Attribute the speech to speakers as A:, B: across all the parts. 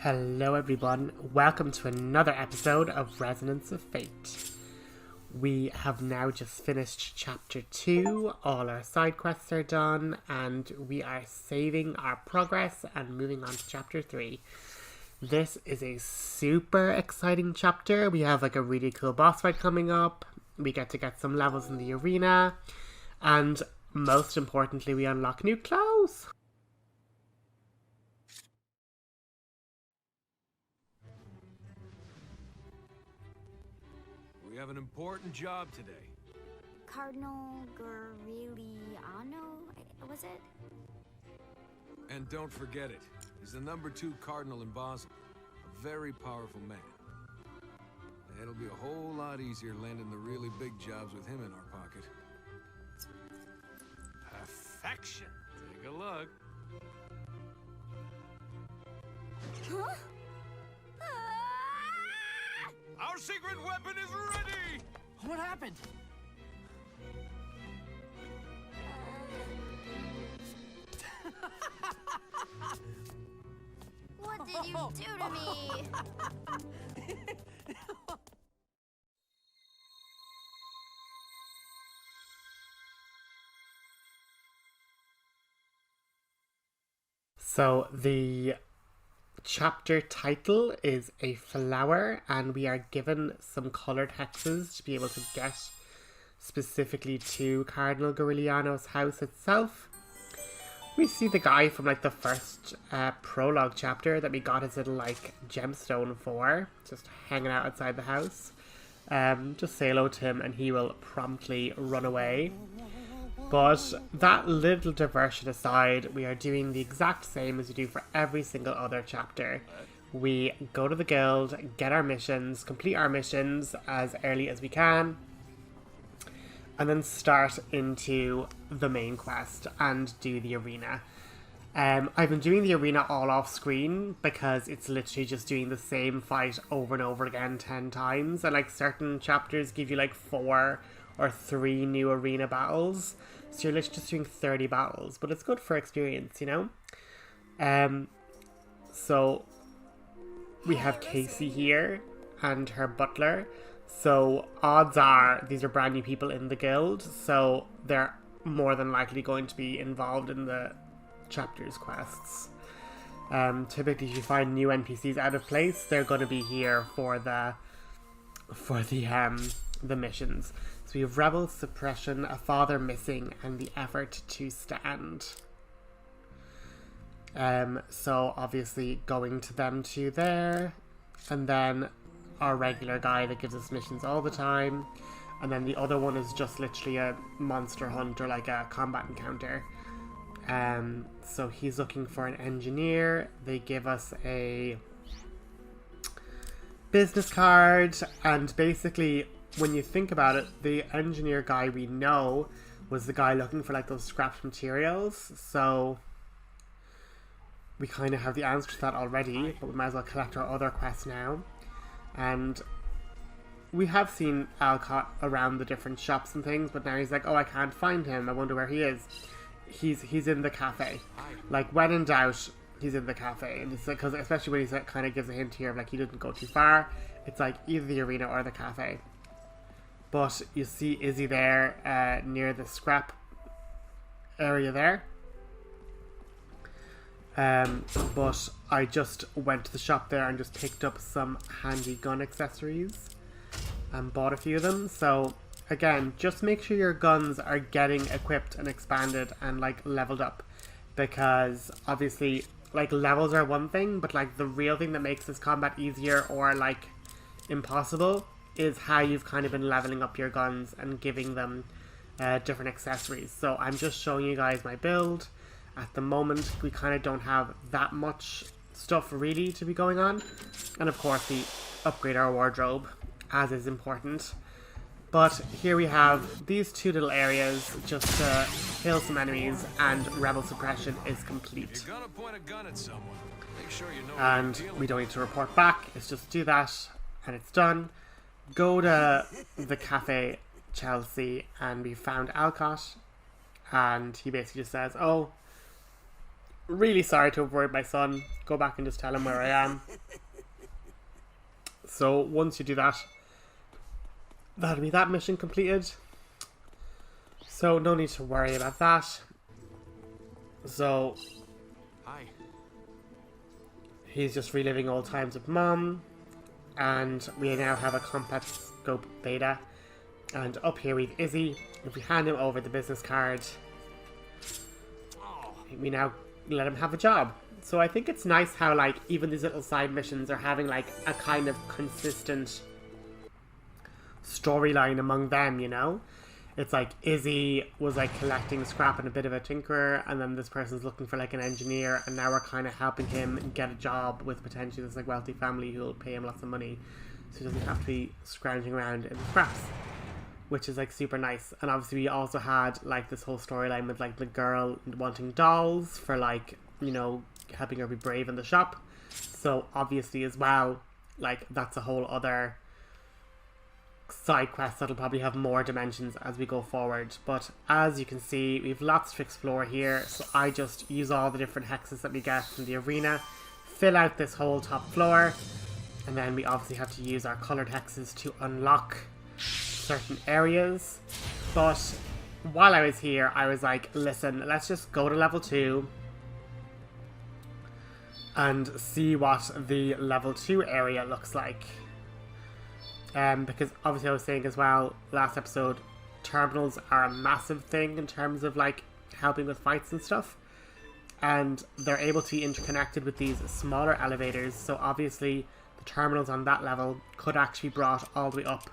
A: Hello everyone, welcome to another episode of Resonance of Fate. We have now just finished chapter 2, all our side quests are done, and we are saving our progress and moving on to chapter 3. This is a super exciting chapter. We have like a really cool boss fight coming up, we get to get some levels in the arena, and most importantly we unlock new clothes.
B: We have an important job today.
C: Cardinal Goriliano, was it?
B: And don't forget it. He's the number 2 cardinal in Basel. A very powerful man. It'll be a whole lot easier landing the really big jobs with him in our pocket. Perfection. Take a look.
C: Huh?
B: Our secret weapon is ready!
D: What happened?
C: What did you do to me?
A: So the chapter title is A Flower, and we are given some coloured hexes to be able to get specifically to Cardinal Goriliano's house itself. We see the guy from like the first prologue chapter that we got his little like gemstone for, just hanging out outside the house. Just say hello to him and he will promptly run away. But that little diversion aside, we are doing the exact same as we do for every single other chapter. We go to the guild, get our missions, complete our missions as early as we can, and then start into the main quest and do the arena. I've been doing the arena all off screen because it's literally just doing the same fight over and over again 10 times, and like certain chapters give you like 4 or 3 new arena battles. So you're literally just doing 30 battles, but it's good for experience, you know? So we have Casey here and her butler. So odds are these are brand new people in the guild, so they're more than likely going to be involved in the chapter's quests. Typically if you find new NPCs out of place, they're going to be here for the missions. So we have rebel suppression, a father missing, and the effort to stand. So obviously going to them two there, and then our regular guy that gives us missions all the time, and then the other one is just literally a monster hunt or like a combat encounter. So he's looking for an engineer. They give us a business card, and basically when you think about it, the engineer guy we know was the guy looking for like those scrapped materials, so we kind of have the answer to that already, but we might as well collect our other quests now. And we have seen Alcott around the different shops and things, but now he's like, oh, I can't find him, I wonder where he is. He's in the cafe. Like, when in doubt, he's in the cafe. And it's like, because especially when he kind of gives a hint here of like he didn't go too far, it's like either the arena or the cafe. But you see Izzy there near the scrap area there. But I just went to the shop there and just picked up some handy gun accessories and bought a few of them. So again, just make sure your guns are getting equipped and expanded and like leveled up, because obviously like levels are one thing, but like the real thing that makes this combat easier or like impossible is how you've kind of been leveling up your guns and giving them different accessories. So I'm just showing you guys my build. At the moment we kind of don't have that much stuff really to be going on, and of course we upgrade our wardrobe as is important. But here we have these two little areas just to kill some enemies, and rebel suppression is complete.
B: You're gonna point a gun at someone. Make sure you know
A: And we don't need to report back, it's just do that and it's done. Go to the cafe Chelsea and we found Alcott, and he basically just says, oh, really sorry to avoid my son. Go back and just tell him where I am. So once you do that, that'll be that mission completed. So no need to worry about that. So
B: Hi.
A: he's just reliving old times with Mom. And we now have a compact scope beta. And up here we've Izzy. If we hand him over the business card, we now let him have a job. So I think it's nice how, like, even these little side missions are having, like, a kind of consistent storyline among them, you know? It's like Izzy was, like, collecting scrap and a bit of a tinkerer, and then this person's looking for, like, an engineer, and now we're kind of helping him get a job with potentially this, like, wealthy family who'll pay him lots of money, so he doesn't have to be scrounging around in the scraps, which is, like, super nice. And obviously we also had, like, this whole storyline with, like, the girl wanting dolls for, like, you know, helping her be brave in the shop. So obviously as well, like, that's a whole other side quest that'll probably have more dimensions as we go forward. But as you can see, we've lots to explore here, so I just use all the different hexes that we get from the arena, fill out this whole top floor, and then we obviously have to use our coloured hexes to unlock certain areas. But while I was here, I was like, listen, let's just go to level 2 and see what the level 2 area looks like. Because obviously I was saying as well last episode, terminals are a massive thing in terms of, like, helping with fights and stuff, and they're able to be interconnected with these smaller elevators. So obviously the terminals on that level could actually be brought all the way up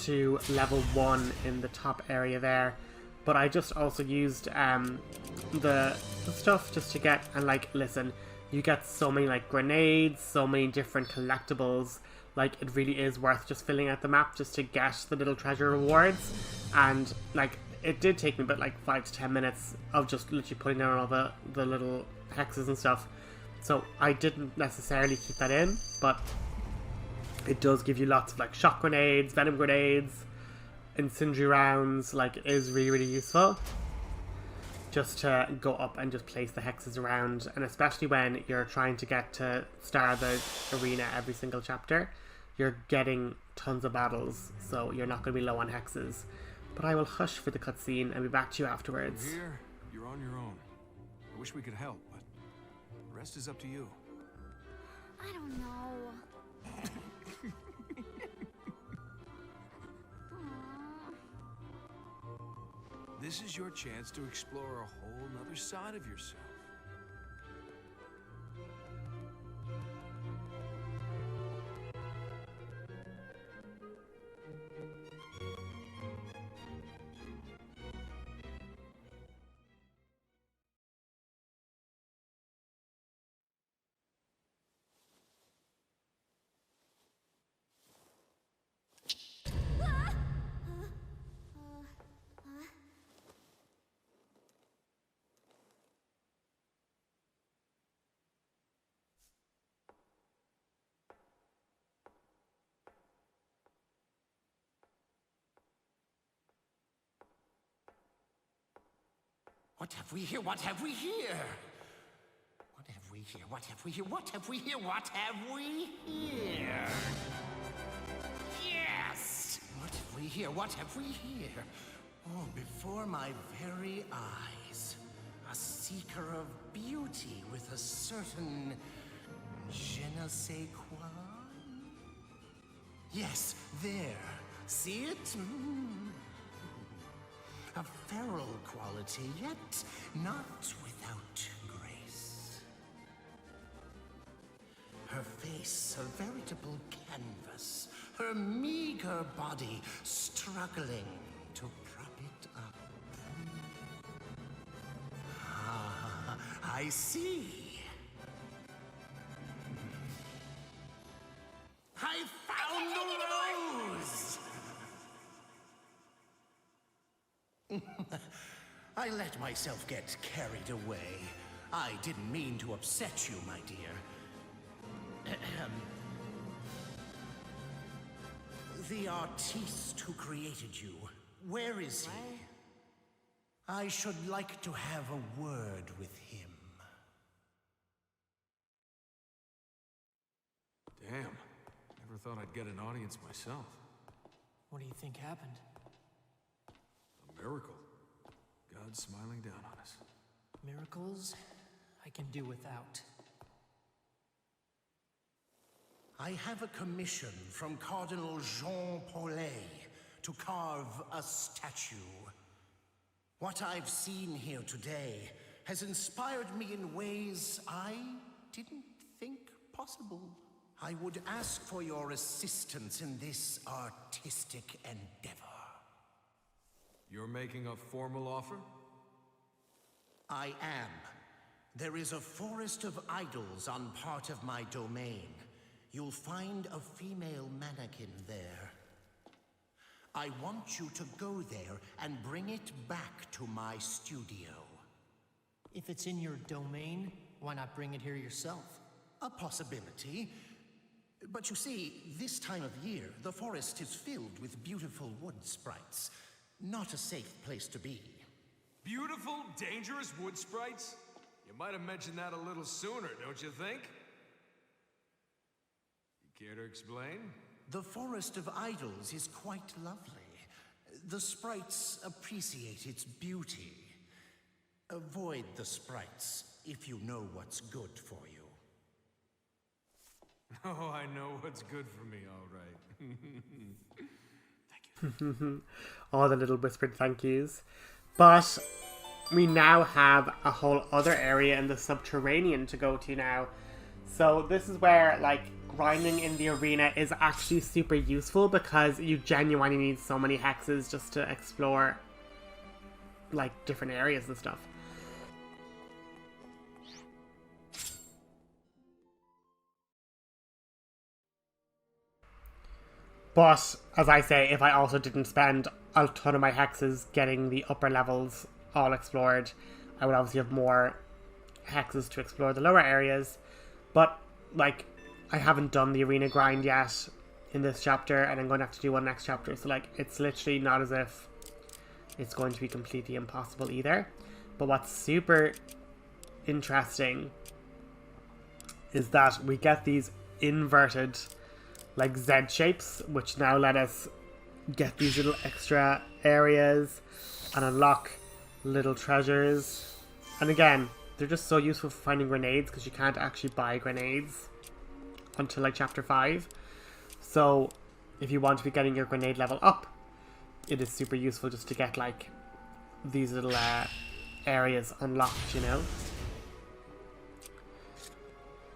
A: to level 1 in the top area there. But I just also used the stuff just to get, and, like, listen, you get so many, like, grenades, so many different collectibles. Like, it really is worth just filling out the map just to get the little treasure rewards. And, like, it did take me about, like, 5 to 10 minutes of just literally putting down all the little hexes and stuff. So I didn't necessarily keep that in, but it does give you lots of, like, shock grenades, venom grenades, incendiary rounds. Like, it is really, really useful just to go up and just place the hexes around, and especially when you're trying to get to star the arena every single chapter, you're getting tons of battles, so you're not going to be low on hexes. But I will hush for the cutscene and be back to you afterwards.
B: Here, you're on your own. I wish we could help, but the rest is up to you.
C: I don't know.
B: This is your chance to explore a whole nother side of yourself.
D: What have we here? What have we here? What have we here? What have we here? What have we here? What have we here? Yes! What have we here? What have we here? Oh, before my very eyes, a seeker of beauty with a certain je ne sais quoi. Yes, there. See it? A feral quality, yet not without grace. Her face a veritable canvas, her meager body struggling to prop it up. Ah, I see. I found the rose! I let myself get carried away. I didn't mean to upset you, my dear. The artiste who created you, where is he? I should like to have a word with him.
B: thought I'd get an audience myself.
E: What do you think happened?
B: A miracle. God smiling down on us.
E: Miracles I can do without.
D: I have a commission from Cardinal Jean Paulet to carve a statue. What I've seen here today has inspired me in ways I didn't think possible. I would ask for your assistance in this artistic endeavor.
B: You're making a formal offer?
D: I am. There is a forest of idols on part of my domain. You'll find a female mannequin there. I want you to go there and bring it back to my studio.
E: If it's in your domain, why not bring it here yourself?
D: A possibility. But you see, this time of year, the forest is filled with beautiful wood sprites. Not a safe place to be.
B: Beautiful, dangerous wood sprites? You might have mentioned that a little sooner, don't you think? You care to explain?
D: The Forest of Idols is quite lovely. The sprites appreciate its beauty. Avoid the sprites if you know what's good for you.
B: Oh, I know what's good for me, all right.
A: Thank you. All the little whispered thank yous. But we now have a whole other area in the subterranean to go to now. So this is where, like, grinding in the arena is actually super useful because you genuinely need so many hexes just to explore, like, different areas and stuff. But, as I say, if I also didn't spend a ton of my hexes getting the upper levels all explored, I would obviously have more hexes to explore the lower areas. But, like, I haven't done the arena grind yet in this chapter, and I'm going to have to do one next chapter. So, like, it's literally not as if it's going to be completely impossible either. But what's super interesting is that we get these inverted, like, Z shapes, which now let us get these little extra areas and unlock little treasures. And again, they're just so useful for finding grenades because you can't actually buy grenades until, like, chapter 5. So if you want to be getting your grenade level up, it is super useful just to get, like, these little areas unlocked, you know.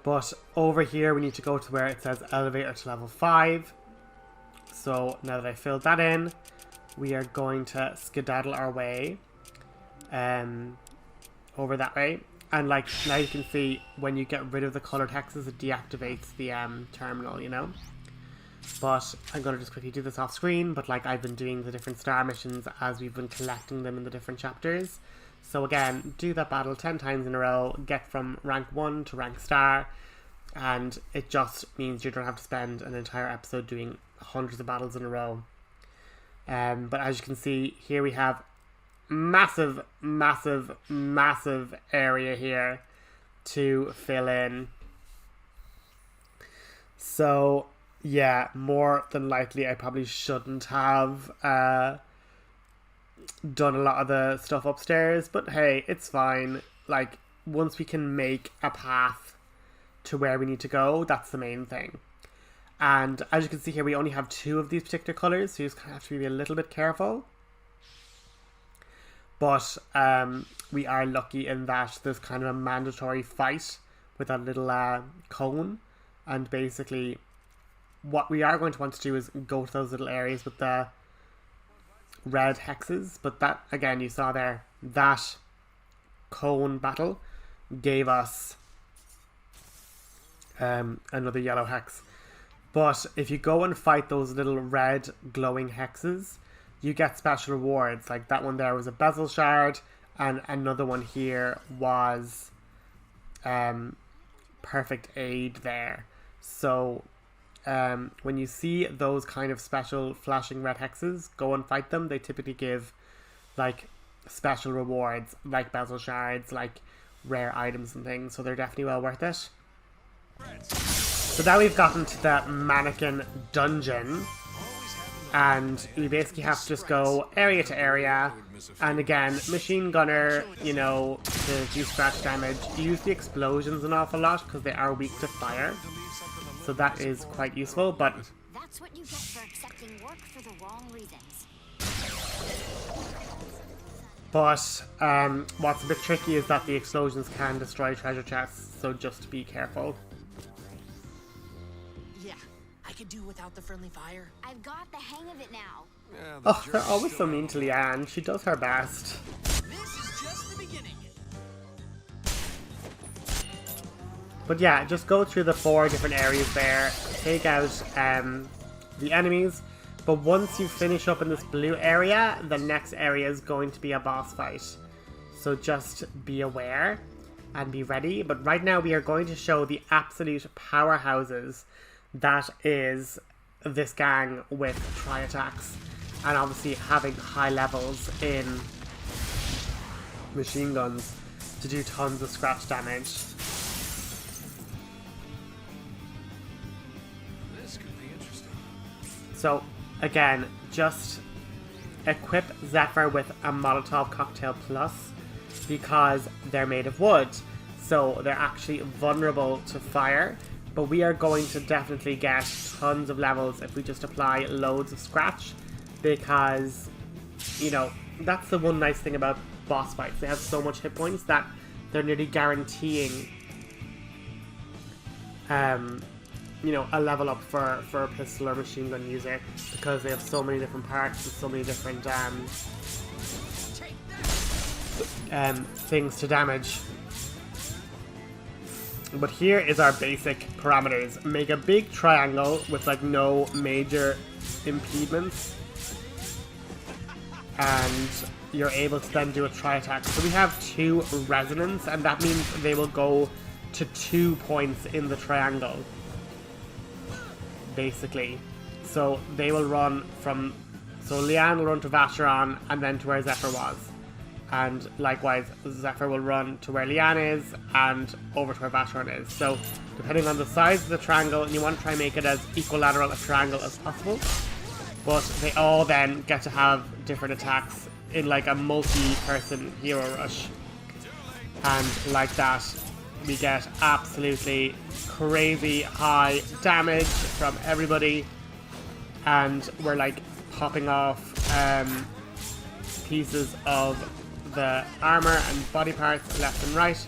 A: But over here we need to go to where it says elevator to level 5. So now that I filled that in, we are going to skedaddle our way over that way. And, like, now you can see when you get rid of the colored hexes, it deactivates the terminal, you know. But I'm going to just quickly do this off screen. But, like, I've been doing the different star missions as we've been collecting them in the different chapters. So again, do that battle 10 times in a row, get from rank 1 to rank star, and it just means you don't have to spend an entire episode doing hundreds of battles in a row. But as you can see, here we have massive, massive, massive area here to fill in. So yeah, more than likely I probably shouldn't have done a lot of the stuff upstairs, but hey, it's fine. Like, once we can make a path to where we need to go, that's the main thing. And as you can see here, we only have 2 of these particular colors, so you just kind of have to be a little bit careful. But we are lucky in that there's kind of a mandatory fight with that little cone, and basically what we are going to want to do is go to those little areas with the red hexes. But that, again, you saw there, that cone battle gave us another yellow hex. But if you go and fight those little red glowing hexes, you get special rewards. Like that one there was a bezel shard, and another one here was perfect aid there. So when you see those kind of special flashing red hexes, go and fight them. They typically give, like, special rewards, like bezel shards, like rare items and things. So they're definitely well worth it. So now we've gotten to the mannequin dungeon, and we basically have to just go area to area, and again, machine gunner, you know, to do scratch damage. Use the explosions an awful lot because they are weak to fire, so that is quite useful, but
C: That's what you get for accepting work for the wrong reasons.
A: what's a bit tricky is that the explosions can destroy treasure chests, so just be careful.
E: Yeah, I could do without the friendly fire.
C: I've got the hang of it now.
B: Yeah, the
A: Oh, they're
B: jerks
A: always
B: still
A: so
B: have
A: mean
B: a
A: to
B: lot.
A: Leanne. She does her best.
E: This is just the beginning.
A: But yeah, just go through the 4 different areas there, take out the enemies, but once you finish up in this blue area, the next area is going to be a boss fight. So just be aware and be ready. But right now we are going to show the absolute powerhouses that is this gang with tri-attacks, and obviously having high levels in machine guns to do tons of scratch damage.
B: This could be interesting.
A: So, again, just equip Zephyr with a Molotov Cocktail Plus because they're made of wood. So they're actually vulnerable to fire. But we are going to definitely get tons of levels if we just apply loads of scratch. Because, you know, that's the one nice thing about boss fights. They have so much hit points that they're nearly guaranteeing you know, a level up for a pistol or machine gun user, because they have so many different parts and so many different things to damage. But here is our basic parameters. Make a big triangle with like no major impediments, and you're able to then do a tri-attack. So we have 2 resonance, and that means they will go to 2 points in the triangle, basically. So they will run from, so Leanne will run to Vacheron and then to where Zephyr was, and likewise Zephyr will run to where Leanne is and over to where Vacheron is. So depending on the size of the triangle, and you want to try and make it as equilateral a triangle as possible, but they all then get to have different attacks in like a multi-person hero rush, and like that we get absolutely crazy high damage from everybody, and we're like popping off pieces of the armor and body parts left and right.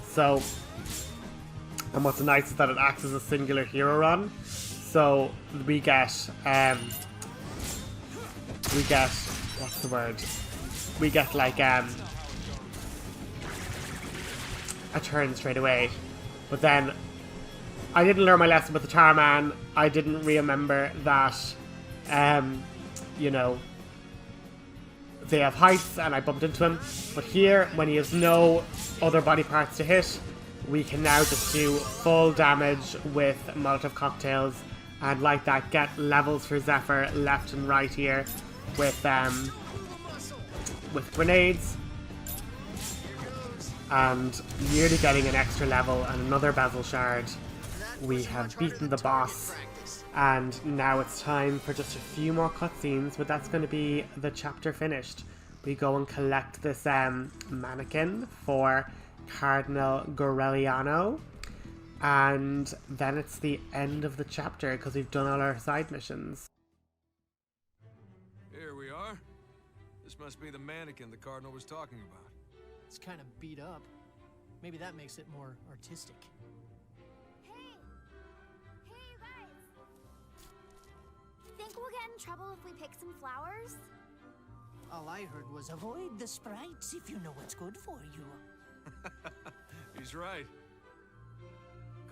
A: So, and what's nice is that it acts as a singular hero run, so we get what's the word, we get like a turn straight away. But then I didn't learn my lesson with the Tarman. I didn't remember that you know, they have heights, and I bumped into him. But here, when he has no other body parts to hit, we can now just do full damage with Molotov cocktails, and like that get levels for Zephyr left and right here with grenades, and nearly getting an extra level and another bezel shard. We have beaten the boss, and now it's time for just a few more cutscenes, but that's going to be the chapter finished. We go and collect this mannequin for Cardinal Goreliano, and then it's the end of the chapter because we've done all our side missions.
B: Here we are. This must be the mannequin the Cardinal was talking about.
E: It's kind of beat up. Maybe that makes it more artistic.
C: Hey! Hey, you guys! Think we'll get in trouble if we pick some flowers?
E: All I heard was avoid the sprites if you know what's good for you.
B: He's right.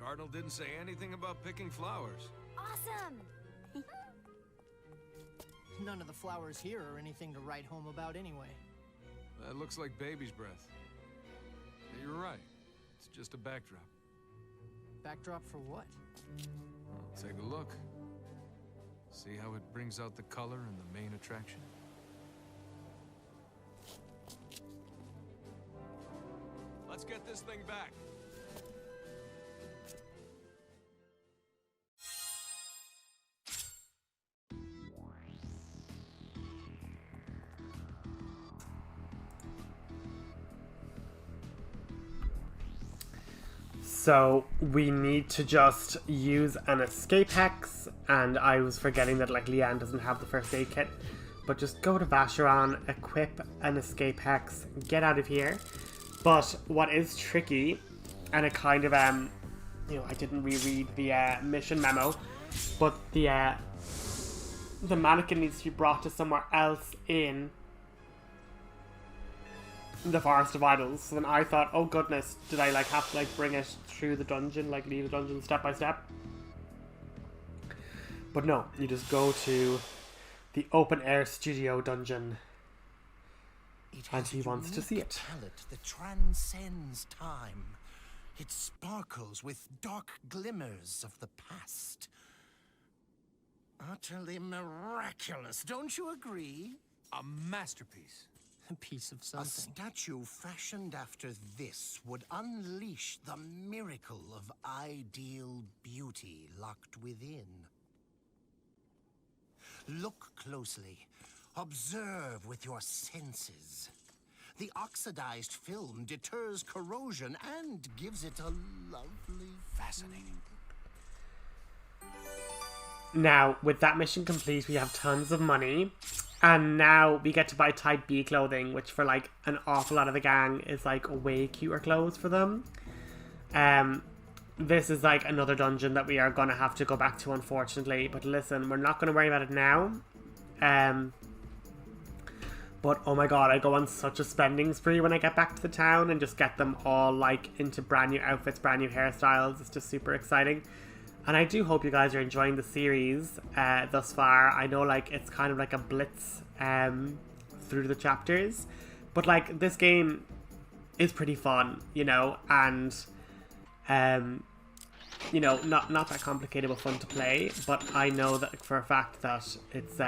B: Cardinal didn't say anything about picking flowers.
C: Awesome!
E: None of the flowers here are anything to write home about anyway.
B: That looks like baby's breath. You're right. It's just a backdrop.
E: Backdrop for what?
B: Well, take a look. See how it brings out the color and the main attraction? Let's get this thing back.
A: So we need to just use an escape hex, and I was forgetting that like Leanne doesn't have the first aid kit. But just go to Vacheron, equip an escape hex, get out of here. But what is tricky, and it kind of you know, I didn't reread the mission memo, but the mannequin needs to be brought to somewhere else in the Forest of Idols. So then I thought, oh goodness, did I like have to like bring it through the dungeon, like leave the dungeon step by step? But no, you just go to the open air studio dungeon, and he wants to see it.
D: Talent that transcends time. It sparkles with dark glimmers of the past. Utterly miraculous, don't you agree?
B: A masterpiece.
E: A piece of
D: A
E: something.
D: statue fashioned after this would unleash the miracle of ideal beauty locked within. Look closely. Observe with your senses. The oxidized film deters corrosion and gives it a lovely...
B: Fascinating.
A: Now, with that mission complete, we have tons of money. And now we get to buy Type B clothing, which for like an awful lot of the gang is like way cuter clothes for them. This is like another dungeon that we are going to have to go back to, unfortunately. But listen, we're not going to worry about it now. But oh my god, I go on such a spending spree when I get back to the town and just get them all like into brand new outfits, brand new hairstyles. It's just super exciting. And I do hope you guys are enjoying the series thus far. I know like it's kind of like a blitz through the chapters. But like this game is pretty fun, you know, and you know, not that complicated but fun to play. But I know that for a fact that it's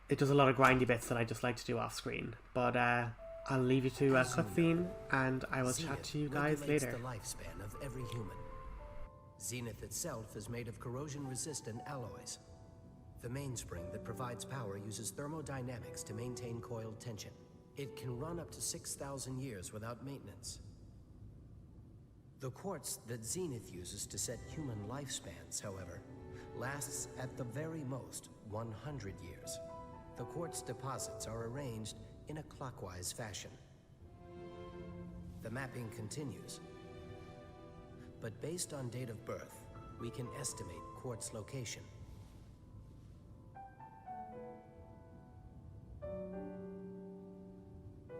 A: it does a lot of grindy bits that I just like to do off screen. But I'll leave you to a cutscene, and I will chat to you guys later.
F: The lifespan of every human. Zenith itself is made of corrosion-resistant alloys. The mainspring that provides power uses thermodynamics to maintain coiled tension. It can run up to 6,000 years without maintenance. The quartz that Zenith uses to set human lifespans, however, lasts at the very most 100 years. The quartz deposits are arranged in a clockwise fashion. The mapping continues. But based on date of birth, we can estimate quartz location.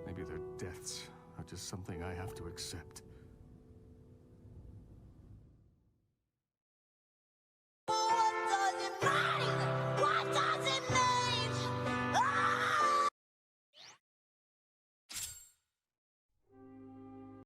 G: Maybe their deaths are just something I have to accept.